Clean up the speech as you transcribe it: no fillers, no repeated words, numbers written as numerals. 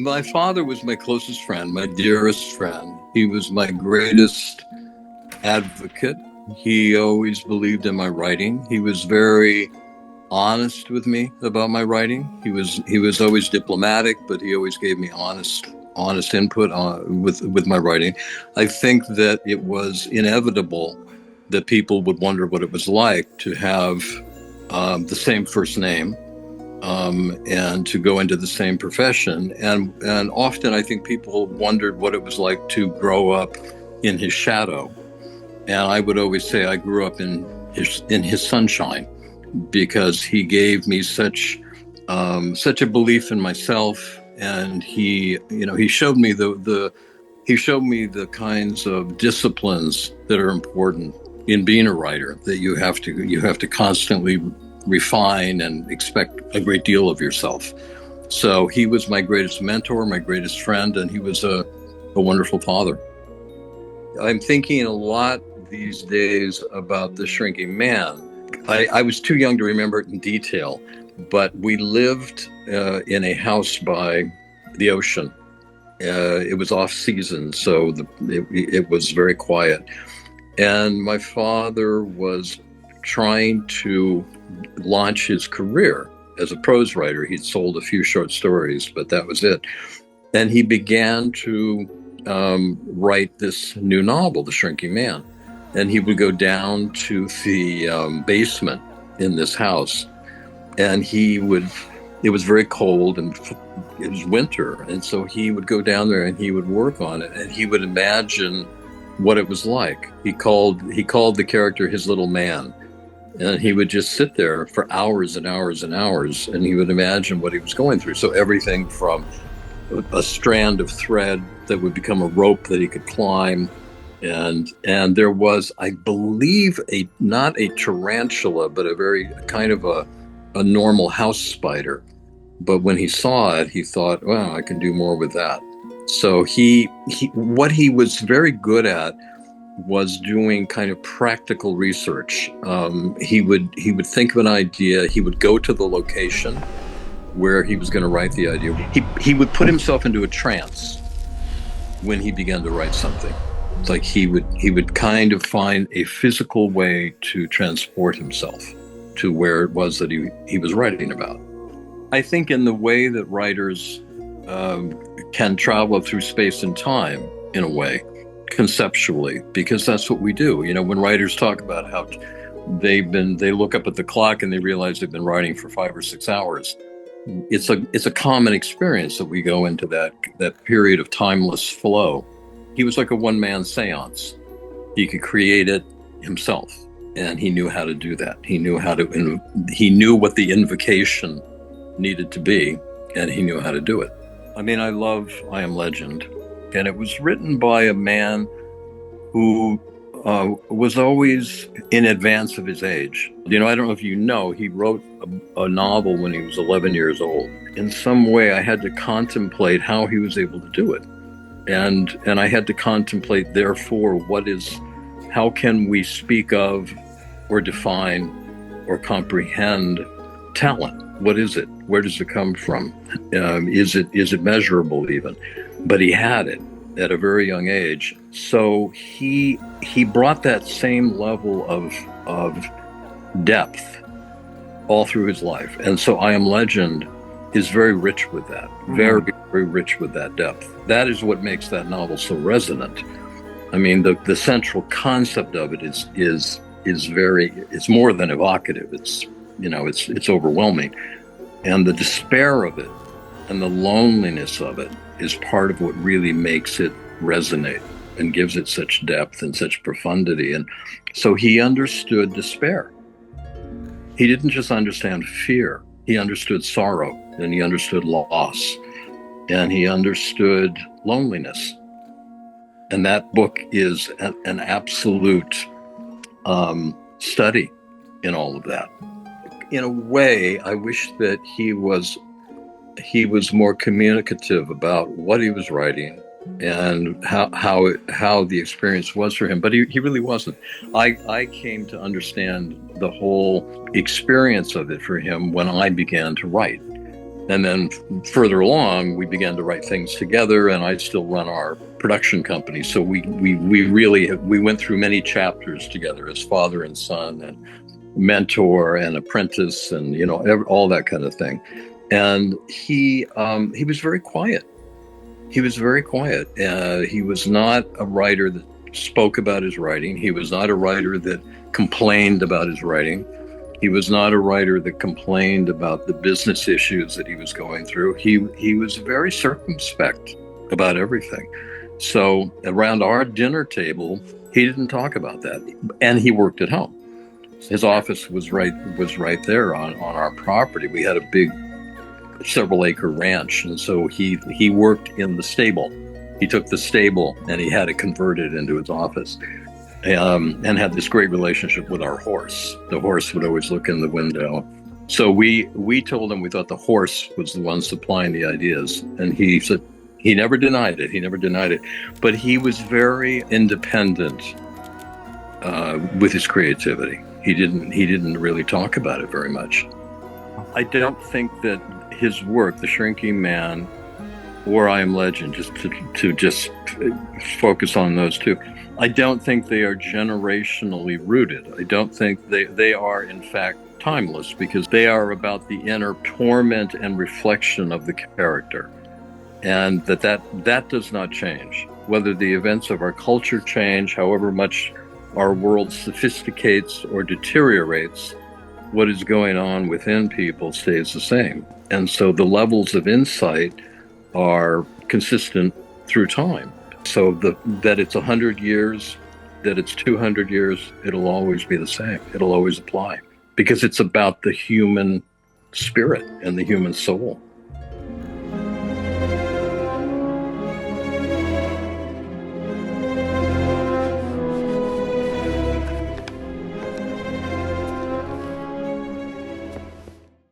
My father was my closest friend, my dearest friend. He was my greatest advocate. He always believed in my writing. He was very honest with me about my writing. He was always diplomatic, but he always gave me honest input with my writing. I think that it was inevitable that people would wonder what it was like to have the same first name and to go into the same profession. And often I think people wondered what it was like to grow up in his shadow. And I would always say I grew up in his sunshine, because he gave me such a belief in myself, and he showed me the kinds of disciplines that are important in being a writer, that you have to constantly refine and expect a great deal of yourself. So he was my greatest mentor, my greatest friend, and he was a wonderful father. I'm thinking a lot these days about The Shrinking Man. I was too young to remember it in detail, but we lived in a house by the ocean. It was off season, so it was very quiet. And my father was trying to launch his career as a prose writer. He'd sold a few short stories, but that was it. And he began to write this new novel, The Shrinking Man. And he would go down to the basement in this house, and it was very cold and it was winter. And so he would go down there and he would work on it, and he would imagine what it was like. He called the character his little man. And he would just sit there for hours and hours and hours, and he would imagine what he was going through. So everything from a strand of thread that would become a rope that he could climb. And there was, I believe, not a tarantula, but a very kind of a normal house spider. But when he saw it, he thought, well, I can do more with that. So what he was very good at was doing kind of practical research. He would think of an idea. He would go to the location where he was going to write the idea. He would put himself into a trance when he began to write something. It's like he would kind of find a physical way to transport himself to where it was that he was writing about. I think in the way that writers can travel through space and time, in a way, conceptually, because that's what we do. You know, when writers talk about how they look up at the clock and they realize they've been writing for 5 or 6 hours. It's a common experience that we go into that period of timeless flow. He was like a one-man seance. He could create it himself, and he knew how to do that. He knew what the invocation needed to be, and he knew how to do it. I mean, I love I Am Legend, and it was written by a man who was always in advance of his age. You know, I don't know if you know, he wrote a novel when he was 11 years old. In some way, I had to contemplate how he was able to do it. And I had to contemplate, therefore, how can we speak of or define or comprehend talent? What is it? Where does it come from? Is it measurable even? But he had it at a very young age. So he brought that same level of depth all through his life. And so I Am Legend is very rich with that, very, very rich with that depth. That is what makes that novel so resonant. I mean, the central concept of it it's more than evocative. It's overwhelming. And the despair of it and the loneliness of it is part of what really makes it resonate and gives it such depth and such profundity. And so he understood despair. He didn't just understand fear. He understood sorrow, and he understood loss, and he understood loneliness. And that book is an absolute study in all of that. In a way, I wish that he was more communicative about what he was writing and how the experience was for him. But he really wasn't. I came to understand the whole experience of it for him when I began to write. And then further along, we began to write things together, and I still run our production company. So we went through many chapters together as father and son, and mentor and apprentice, and all that kind of thing. And he was very quiet. He was very quiet. He was not a writer that spoke about his writing. He was not a writer that complained about his writing. He was not a writer that complained about the business issues that he was going through. He was very circumspect about everything. So around our dinner table, he didn't talk about that. And he worked at home. His office was right there on our property. We had a big several acre ranch, and so he worked in the stable. He took the stable and he had it converted into his office, and had this great relationship with our horse. The horse would always look in the window. So we told him we thought the horse was the one supplying the ideas, and he said he never denied it. But he was very independent with his creativity. He didn't really talk about it very much. I don't think that his work, The Shrinking Man or I Am Legend, just to focus on those two, I don't think they are generationally rooted. I don't think they are, in fact, timeless, because they are about the inner torment and reflection of the character. And that does not change. Whether the events of our culture change, however much our world sophisticates or deteriorates, what is going on within people stays the same. And so the levels of insight are consistent through time. So that it's 100 years, that it's 200 years, it'll always be the same. It'll always apply, because it's about the human spirit and the human soul.